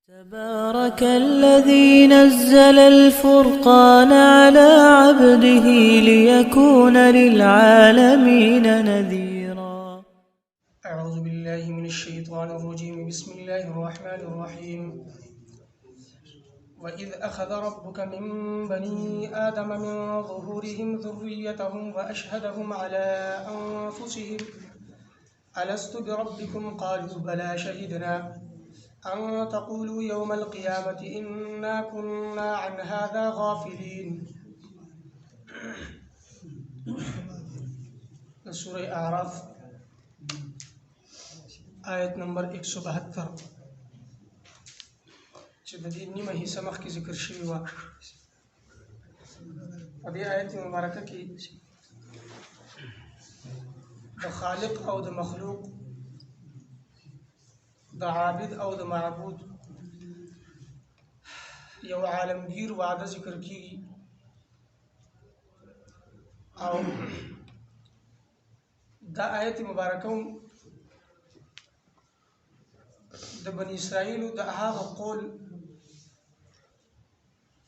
تبارك الذي نزل الفرقان على عبده ليكون للعالمين نذيرا. أعوذ بالله من الشيطان الرجيم. بسم الله الرحمن الرحيم. وإذ أخذ ربك من بني آدم من ظهورهم ذريتهم وأشهدهم على أنفسهم ألست بربكم قالوا بلى شهدنا أن تقولوا يوم القيامة إنا كنا عن هذا غافلين. سورة أعراف آیت نمبر 172 چې د دې نیمه حصہ مخکې ذکر شوی و. په دې آیت مبارکه کې د خالق او د مخلوق، د عابد او د معبود یو عالمگیر وعده ذکر کیږي، او دا آیت مبارکه د بنی اسرائیل د هغه قول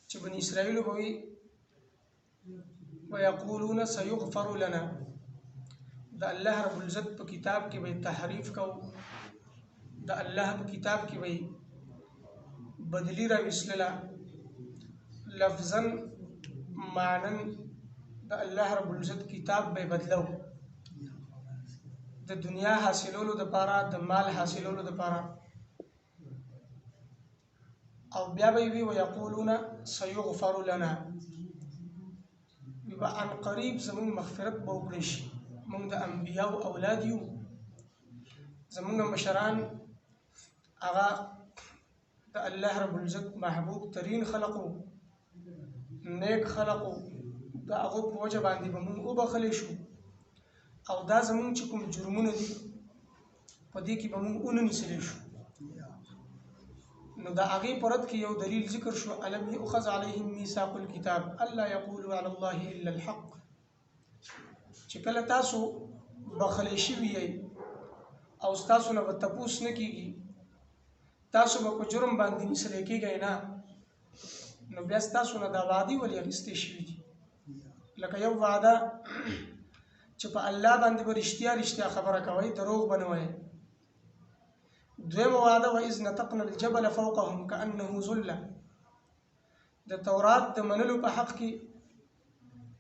چې بنی اسرائیل وایي ويقولون سيغفر لنا، د الله رب العزت په کتاب کې به تحریف کو، د الله په کتاب کې به بدلی را وسلله، لفظا معنن د الله رب العزت کتاب به بدلو، د دنیا حاصلولو د پاره، د مال حاصلولو د پاره، او بیا به وی ويقولون سيغفر لنا، و عن قریب زمون مغفرت به وکړي شي. موږ د انبیاء او اولاد یو، زمون مشران هغه د الله رب العزت محبوب ترین خلقو، نیک خلقو، د هغه په وجه باندې به موږ وبخلی شو، او دا زمون چې کوم جرمونه دي په دې کې به موږ ونیسلی شو. نو دا هغې پرد کې یو دلیل ذکر شو، الم یؤخذ علیهم میثاق الکتاب الا یقولوا علی الله الا الحق، چې کله تاسو بخلی شوي یئ او ستاسو نه به تپوس نه کیږي، تاسو به په جرم باندې نیسلی کیږئ نه، نو بیا ستاسو نه دا وعدې ولې اخیستې شوي دي؟ لکه یو وعده چې په الله باندې به رښتیا خبره کوئ، دروغ به نه وایئ. دویم وعده وإذ نتقنا الجبل فوقهم كأنه ظلة، د تورات د منلو په حق کې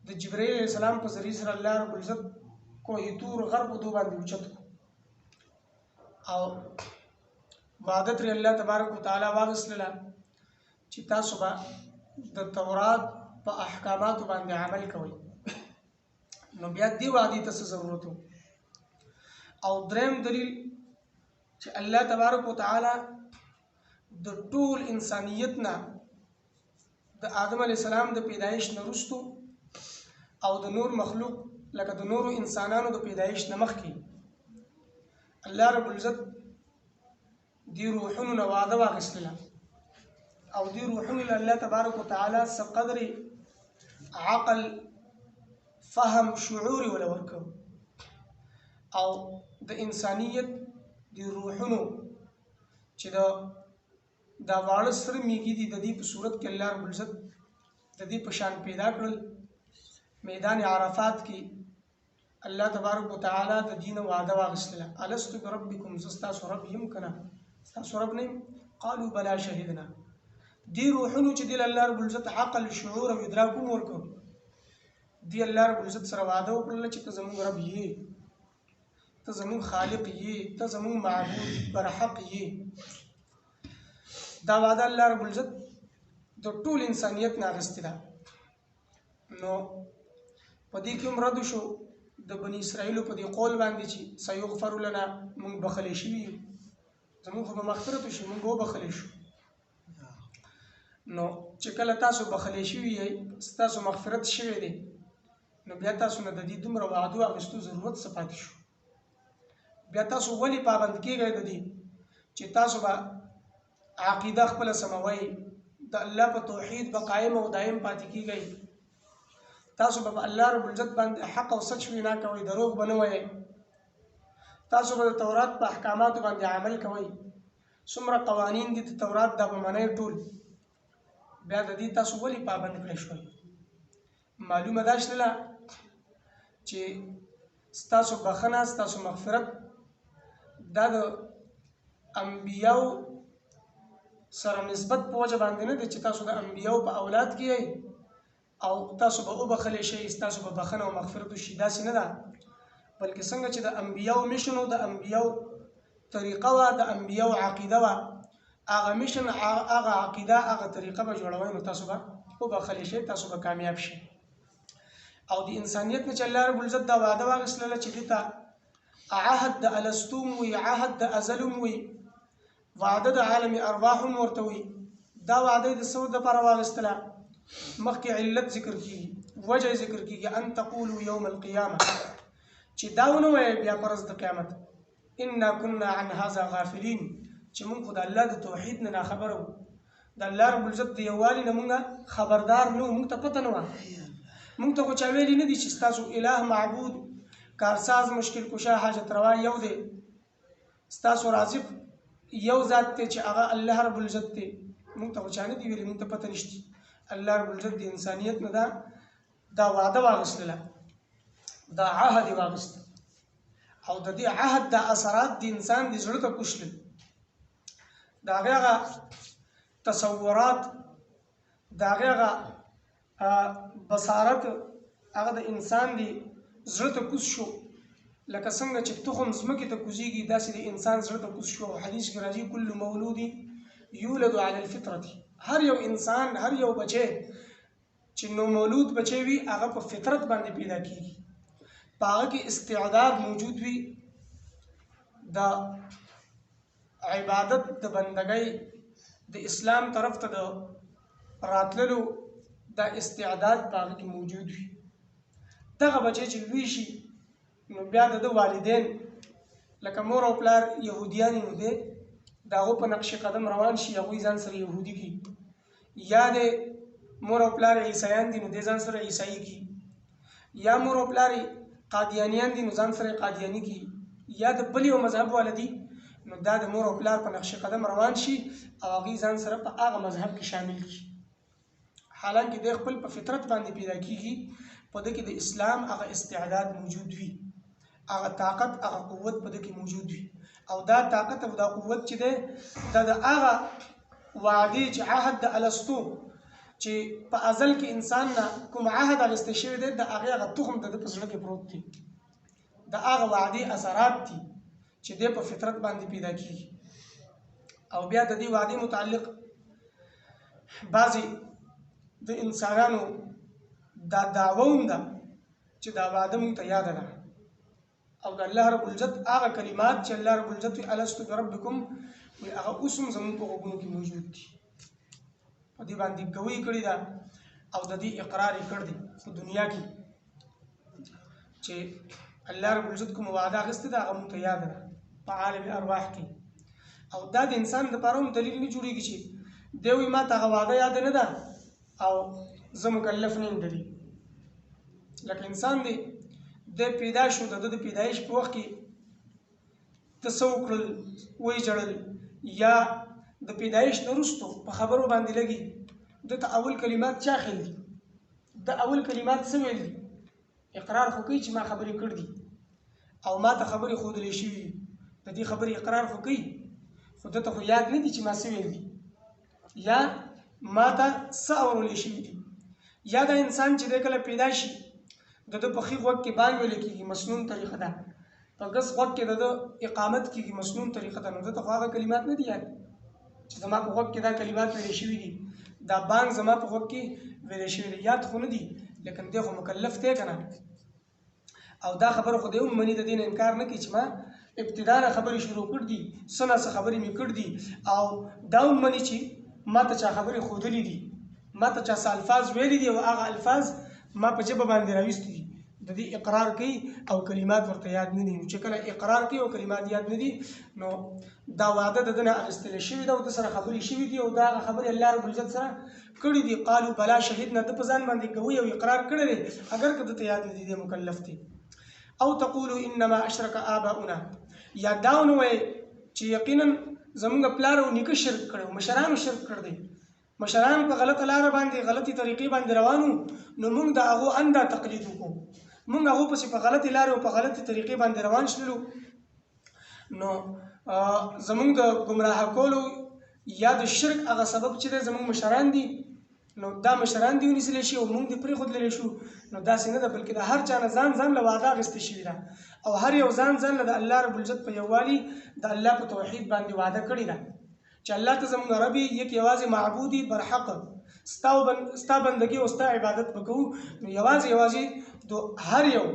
د جبرائیل علیه السلام په ذریعه سره الله رب العزت کوه طور غر په دو باندې اوچت کو، او وعده ترې الله تبارک وتعالی واغستله چې تاسو به د تورات په احکاماتو باندې عمل کوئ. نو بیا دې وعدې ته څه ضرورت و؟ او دریم دلیل چې الله تبارک وتعالی د ټول انسانیت نه د آدم علیه السلام د پیدایش نه وروستو او د نور مخلوق لکه د نورو انسانانو د پیدایش نه مخکې الله رب العزت دی روحونو نه وعده واخیستله، او دی روحونو له الله تبارک وتعالی څه قدر عقل، فهم، شعور ولا ورکو، او د انسانیت دی روحونو چې دا واړه سره میږي دي، د دې په صورت کې الله رب العزت د دې په شان پیدا کړل. میدان عرفات کې الله تبارک وتعالی د دین وعده واغستله، الست بربکم، ستاسو رب یم کنه؟ ستاسو رب نه؟ قالوا بلا شهدنا. دی روحونو چې دی الله رب العزت عقل، شعور او ادراک ورکو، دی الله رب العزت سره وعده وکړل چې ته زموږ رب یې، ته زمون خالق یې، ته زمون معبود برحق یې. دا وعده الله رب العزت د ټول انسانیت نه اخیستې ده. نو په دې کې هم رد شو د بني اسرائیلو په دې قول باندې چې سیغفر لنا، موږ بخلی شوي یو، زموږ خو به مغفرت وشي، موږ به وبخلی شو. نو چې کله تاسو بخلی شوي یئ، ستاسو مغفرت شوی دی، نو بیا تاسو نه د دې دومره وعدو اخیستو ضرورت څه پاتې شو؟ بیا تاسو ولې پابند کیږئ د دې چې تاسو به عقیده خپله سموئ، د الله په توحید به قایم او دایم پاتې کیږئ، تاسو به الله رب العزت باندې حق او سچ وینا کوئ، دروغ به نه وایئ، تاسو به د تورات په احکاماتو باندې عمل کوئ، څومره قوانین دي د تورات دا به منئ ټول، بیا د دې تاسو ولې پابند کړی شوئ؟ معلومه دا شوله چې ستاسو بخښنه، ستاسو مغفرت دا د انبیاو سره نسبت په وجه باندې نه دی چې تاسو د انبیاو په اولاد کې یئ او تاسو به وبخښلی شئ، ستاسو به بخښنه او مغفرت وشي، داسې نه ده. بلکې څنګه چې د انبیاو میشن او د انبیاو طریقه وه، د انبیاو عقیده وه، هغه میشن، هغه عقیده، هغه طریقه به جوړوئ، نو تاسو به وبخښلی شئ، تاسو به کامیاب شئ. او د انسانیت نه چې الله رب العزت دا وعده واخیستله چې دې ته عهد د الستو م وي، عهد د ازل م وي، وعده د عالم ارواح هم ورته وي. دا وعده د څه دپاره واخیستله؟ مخکې علت ذکر کیږي، وجه ذکر کیږي، ان تقولوا یوم القیامه، چې دا ونه وایئ بیا په ورځ د قیامت انا كنا عن هذا غافلین، چې موږ خو د الله د توحید نه ناخبره وو، د الله رب العزت د یووالي نه موږ خبردار نه وو، موږ ته پته نه وه، موږ ته خو چا ویلي نه دي چې ستاسو اله معبود کارساز مشکل کشا حاجت روا یو دی، ستاسو رازق یو ذات دی چې هغه الله رب العزت دی، موږ ته خو چا نه دي ویلي، موږ ته پته نشته. الله رب العزت د انسانیت نه دا وعده واخیستله، دا عهد یې واخیست، او د دې عهد دا اثرات د انسان د زړه ته کوشلل، د هغې هغه تصورات، د هغې هغه بصارت، هغه د انسان د زړه ته کوز شو، لکه څنګه چې تخم ځمکې ته کوزیږي داسې د انسان زړه ته کوز شو. او حدیث کې راځي کل مولود یولد علی الفطرة، هر یو انسان، هر یو بچی چې نو مولود بچی وي هغه په فطرت باندې پیدا کیږي، په هغه کې استعداد موجود وي د عبادت، د بندګۍ، د اسلام طرف ته د راتللو، دا استعداد په هغه کې موجود وي. دغه بچی چې لوی شي نو بیا د والدین لکه مور او پلار یهودیان نو دی د هغو په نقش قدم روان شي، هغوی ځان سره یهودي کړي، یا د مور او پلار عیسایان دي نو دی ځان سره عیسایي کړي، یا مور او پلار قادیانیان دي نو ځان سره قادیاني کړي، یا د بل یو مذهب والا دي نو دا د مور او پلار په نقش قدم روان شي او هغوی ځان سره په هغه مذهب کې شامل کړي، حالانکه دی خپل په فطرت باندې پیدا کیږي، په ده کې د اسلام هغه استعداد موجود وي، هغه طاقت، هغه قوت په ده کې موجود وي. او دا طاقت او دا قوت چې دی دا د هغه وعدې چې عهد د الستو چې په ازل کې انسان نه کوم عهد اخیستی شوی دی د هغې هغه تخم د ده په زړه کې پروت دی، د هغه وعدې اثرات دي چې دی په فطرت باندې پیدا کیږي. او بیا د دې وعدې متعلق بعضې د انسانانو دا دعوه هم ده چې دا وعده موږ ته یاده ده، او د الله رب العزت هغه کلمات چې الله رب العزت وي الستو بربکم، وایي هغه اوس هم زموږ په غوږونو کې موجود دي، په دې باندې ګویي کړې ده او د دې اقرار یې کړ دی په دنیا کې چې الله رب العزت کومه وعده اخیستې ده هغه موږ ته یاده ده په عالم ارواح کې. او دا د انسان دپاره هم دلیل نه جوړېږي چې دی وایي ما ته هغه وعده یاده نه ده او زه مکلف نه یم د دې. لکه انسان دی پیدا شو، د د پیدایش په وخت کې ته څه وکړل، ویې ژړل، یا د پیدایش نه وروستو په خبرو باندې لګي، ده ته اول کلمات چا خیل دي؟ د اول کلمات څه ویل دي؟ اقرار خو کوي چې ما خبرې کړ دي او ما ته خبرې ښودلی شوي دي، د دې خبرې اقرار خو کوي، خو ده ته خو یاد نه دي چې ما څه ویل دي یا ما ته څه اورلی شوي دي. یا دا انسان چې دی کله پیدا شي د ده په ښي غوږ کې بانګ ویلی کېږي، مسنون طریقه ده، په ګس غوږ کې د ده اقامت کېږي، مسنون طریقه ده، نو ده ته خو هغه کلمات نه دي یاد چې زما په غوږ کې دا کلمات ویلی شوي دي، دا بانګ زما په غوږ کې ویلی شوي دي، یاد خو نه دي، لیکن دی خو مکلف دی که نه. او دا خبره خو دی هم مني، د دې نه انکار نه کوي چې ما ابتدا نه خبرې شروع کړ دي، څه نه څه خبرې مې کړ دي، او دا هم مني چې ما ته چا خبرې ښودلي دي، ما ته چا څه الفاظ ویلي دي او هغه الفاظ ما په ژبه باندې راویستي دي، د دې اقرار کوي او کلمات ورته یاد نه دي. چې کله اقرار کوي او کلمات یاد نه دي نو دا وعده د ده نه اخیستلی شوي ده او د سره خبرې شوي دي او دا هغه خبرې الله رب العزت سره کړي دي. قالو بلا شهیدنا، ده په ځان باندې ګوي او اقرار کړی دی، اگر که ده ته یاد نه دي دی مکلف دی. او تقولو انما اشرک آباؤنا، یا دا ونه وایي چې یقینا زمونږ پلار او نیکه شرک کړو، مشرانو شرک کړ دی، مشران په غلطه لار باندې غلطي طریقې باندې روانو، نو موږ د هغه انده تقلید وکړو، موږ هغه پسې په غلطي لار او په غلطي طریقې باندې روان شلو. نو زمونږ د گمراه کولو یا د شرک هغه سبب چې دی زمونږ مشران دي، نو دا مشران دی ونیسلی شي او موږ دې پرېښودلی شو. نو داسې نه ده، بلکې د هر چا نه ځان له وعده اخیستې شوې ده او هر یو ځان له د الله رب العزت په یووالي د الله په توحید باندې وعده کړې ده چې الله ته زموږ رب یک یوازې معبودي برحق ستا بندګي او ستا عبادت به کوو. نو یوازې د هر یو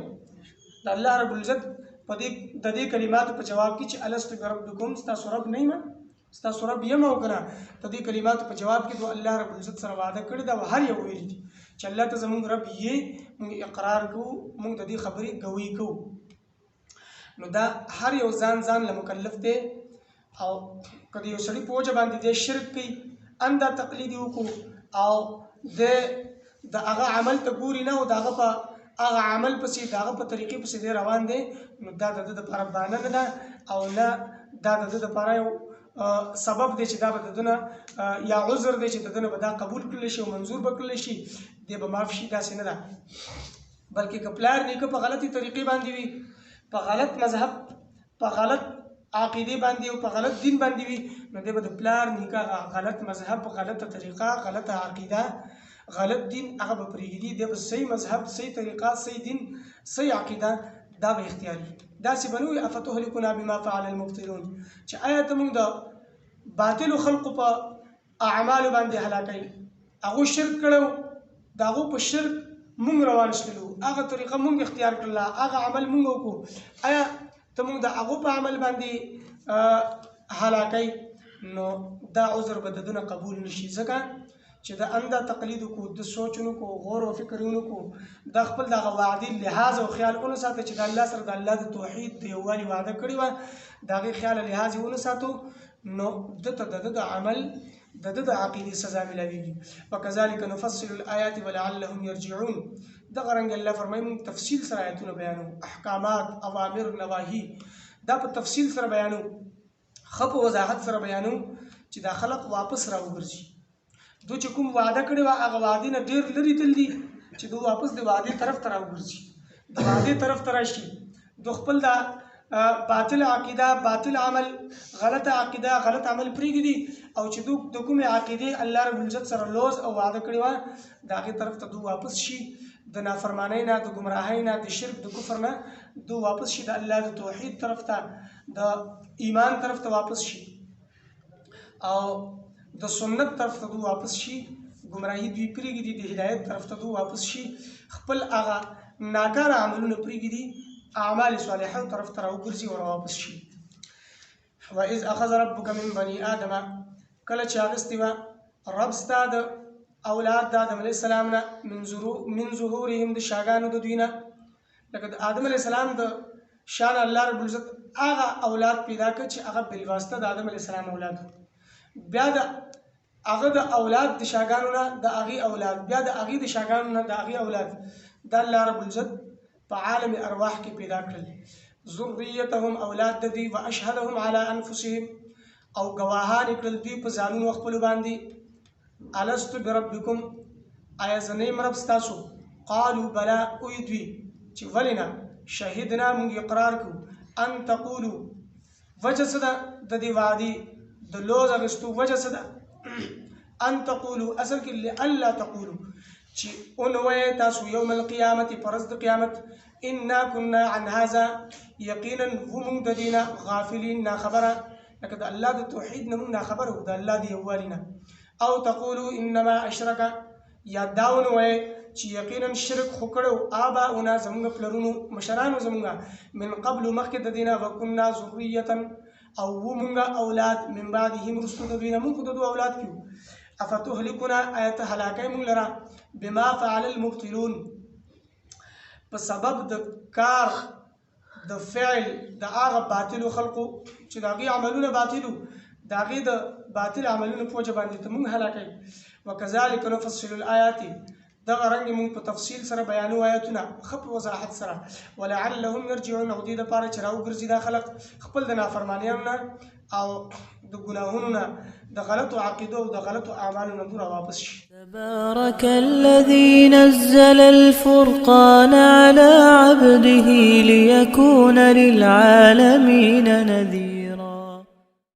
د الله رب العزت د دې کلماتو په جواب کې چې الستو بربکم، ستاسو رب نه یم، ستاسو رب یم او که نه، د دې کلماتو په جواب کې د الله رب العزت سره وعده کړې ده او هر یو ویلي دي چې الله ته زموږ رب یې، موږ اقرار کوو، موږ د دې خبرې ګوی کوو. نو دا هر یو ځان له مکلف دی او که د یو سړي په وجه باندې دی شرک کوي، انده تقلید وکړو او د هغه عمل ته ګوري نه او د هغه په هغه عمل پسې د هغه په طریقې پسې دی روان دی، نو دا د ده دپاره بهانه نه ده او نه دا د ده دپاره یو سبب دی چې دا به د ده نه یا عذر دی چې د ده نه به دا قبول کړلی شي او منظور به کړلی شي، دی به معاف شي. داسې نه ده، بلکې که پلار نیکه په غلطي طریقې باندې وي، په غلط مذهب، په غلط عقیدې باندې او په غلط دین باندې وي، نو دی به د پلار نیکه غلط مذهب، غلطه طریقه، غلطه عقیده، غلط دین هغه به پرېږدي، دی به صحیح مذهب، صحیح طریقه، صحیح دین، صحیح عقیده دا به اختیاري. داسې به نه وي افتهلکنا بما فعل المبطلون چې آیا ته موږ د باطلو خلقو په اعمالو باندې هلاکوي، هغو شرک کړو، د هغو په شرک موږ روان شلو، هغه طریقه موږ اختیار کړله، هغه عمل موږ وکړو، آیا ته موږ د هغو په عمل باندې هلاکوي؟ نو دا عذر به د ده نه قبول نه شي، ځکه چې د انده تقلید وکړو، د سوچ ونه کړو، غور او فکر ونه کړو، د خپل دغه وعدې لحاظ او خیال ونه ساته چې د الله سره د الله د توحید د یووالي وعده کړې وه، د هغې خیال لحاظ یې ونه ساتو، نو ده ته د ده د عمل د ده د عقیدې سزا ملاویږي. وکذلک نفصل الآیات ولعلهم یرجعون. دغه رنګ الله فرمایي موږ تفصیل سره آیتونه بیانو، احکامات، اوامر، نواهي دا په تفصیل سره بیانو، ښه په وضاحت سره بیانو چې دا خلق واپس راوګرځي. دو چې کوم وعده کړې وه هغه وعدې نه ډېر لرې تل دي چې دو واپس د وعدې طرف ته راوګرځي، د وعدې طرف ته راشي، دو خپل دا باطل عقیده، باطل عمل، غلط عقیده، غلط عمل پرېږدي او چې دو د کومې عقیدې الله رب العزت سره لوز او وعده کړې وه د هغې طرف ته دو واپس شي، د نافرمانۍ نه، د ګمراهۍ نه، د شرک، د کفر نه دو واپس شي، د الله د توحید طرف ته، د ایمان طرف ته واپس شي او د سنت طرف ته دو واپس شي، گمراهي دوی پرېږدي، د هدایت طرف ته دو واپس شي، خپل هغه ناکاره عملونه پرېږدي، اعمال صالحه طرف ته راوګرځي او راواپس شي. وإذ أخذ ربك من بني آدم، کله چې اخیستې وه رب ستا د اولاد د آدم علیه السلام نه، من ظهورهم د شاګانو د دوی نه، لکه د آدم علیه السلام د شان الله رب العزت هغه اولاد پیدا کړ چې هغه بالواسطه د آدم علیه السلام اولاد، بیا د هغه د اولاد د شاګانو نه د هغې اولاد، بیا د هغې د شاګانو نه د هغې اولاد، دا الله رب العزت په عالم ارواح کې پیدا کړل. ذریتهم اولاد د دوی، واشهدهم علی انفسهم او ګواهان یې کړل دوی په ځانونو خپلو باندې، الستو بربکم آیا زه نه یم رب ستاسو؟ قالوا بلا، اوی دوی چې ولې نه، شهدنا موږ اقرار کوو، ان تقولو وجه څه ده د دې وعدې د لوز اخیستو وجه څه ده؟ ان تقولو اصل کې لئلا تقولو چې اونوی تاسو یوم القیامت پرز د قیامت، انا كنا عن هذا یقینا ومونږ د دې نه غافلین ناخبره، لکه د الله د توحید نه مونږ ناخبره وو، د الله د یووالي نه. او تقولو انما اشرک، یا دا ونوی چې یقینا شرک خو کړو آباؤنا زمونږ پلرونو مشرانو زمونږ، من قبل مخکې د دې نه، وکنا ذریة او ومونږ اولاد، من بعدهم رستو د دوی نه مونږ خو د دوی اولاد کیو. افتهلکنا آیت هلاکی مونږ لره، بما فعل المبطلون په سبب د کار د فعل د هغه باطلو خلقو چې د هغې عملونه باطلو، د هغې د باطل عملونو په وجه باندې ته مونږ هلاکوي. وکذلک نفصل الآیات، دغه رنګ مونږ په تفصیل سره بیانو آیتونه ښه په وضاحت سره، ولعلهم یرجعون او دې دپاره چې راوګرځي دا خلق خپل د نافرمانیانو نه، او د ګناهونو نه د غلطو عقیدو او د غلطو اعمالو نه دور واپس شي. تبارك الذي نزل الفرقان على عبده ليكون للعالمين نذيرا.